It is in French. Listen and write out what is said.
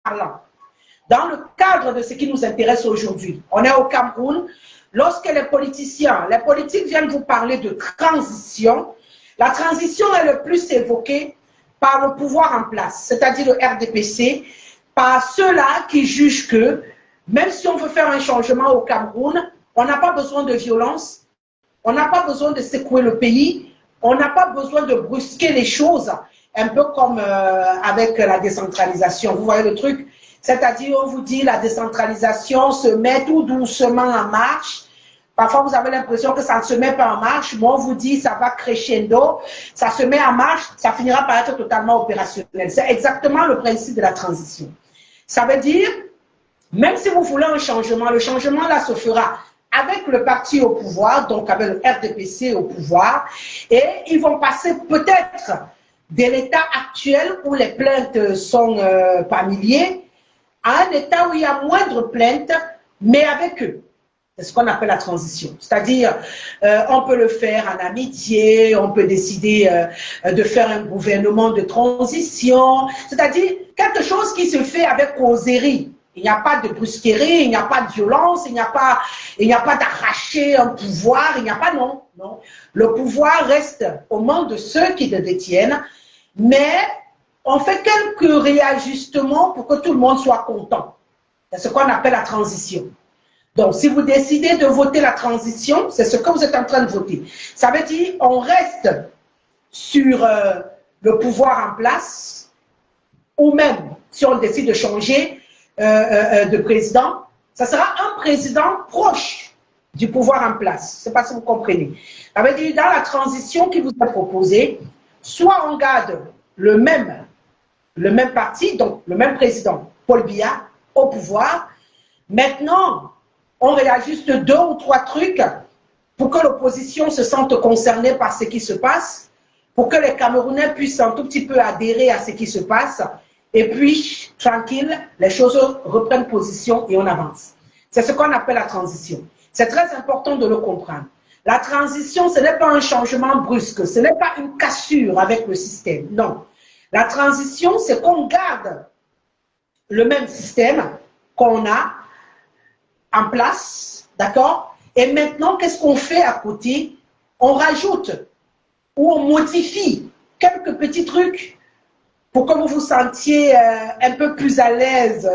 parlant, dans le cadre de ce qui nous intéresse aujourd'hui, on est au Cameroun, lorsque les politiques viennent vous parler de transition, la transition est le plus évoquée par le pouvoir en place, c'est-à-dire le RDPC, par ceux-là qui jugent que même si on veut faire un changement au Cameroun, on n'a pas besoin de violence, on n'a pas besoin de secouer le pays, on n'a pas besoin de brusquer les choses, un peu comme avec la décentralisation. Vous voyez le truc? C'est-à-dire, on vous dit la décentralisation se met tout doucement en marche. Parfois, vous avez l'impression que ça ne se met pas en marche. Moi, on vous dit ça va crescendo, ça se met en marche, ça finira par être totalement opérationnel. C'est exactement le principe de la transition. Ça veut dire, même si vous voulez un changement, le changement là se fera avec le parti au pouvoir, donc avec le RDPC au pouvoir, et ils vont passer peut-être de l'état actuel où les plaintes sont par milliers à un état où il y a moins de plaintes, mais avec eux. C'est ce qu'on appelle la transition. C'est-à-dire, on peut le faire en amitié, on peut décider de faire un gouvernement de transition, c'est-à-dire quelque chose qui se fait avec causerie. Il n'y a pas de brusquerie, il n'y a pas de violence, il n'y a pas d'arracher un pouvoir, il n'y a pas, non. Le pouvoir reste aux mains de ceux qui le détiennent, mais on fait quelques réajustements pour que tout le monde soit content. C'est ce qu'on appelle la transition. Donc, si vous décidez de voter la transition, c'est ce que vous êtes en train de voter. Ça veut dire on reste sur le pouvoir en place, ou même si on décide de changer de président, ça sera un président proche du pouvoir en place. Je ne sais pas si vous comprenez. Ça veut dire dans la transition qui vous est proposée, soit on garde le même parti, donc le même président, Paul Biya, au pouvoir. Maintenant, on réajuste 2 ou 3 trucs pour que l'opposition se sente concernée par ce qui se passe, pour que les Camerounais puissent un tout petit peu adhérer à ce qui se passe, et puis, tranquille, les choses reprennent position et on avance. C'est ce qu'on appelle la transition. C'est très important de le comprendre. La transition, ce n'est pas un changement brusque, ce n'est pas une cassure avec le système, non. La transition, c'est qu'on garde le même système qu'on a en place, d'accord? Et maintenant, qu'est-ce qu'on fait à côté? On rajoute ou on modifie quelques petits trucs pour que vous vous sentiez un peu plus à l'aise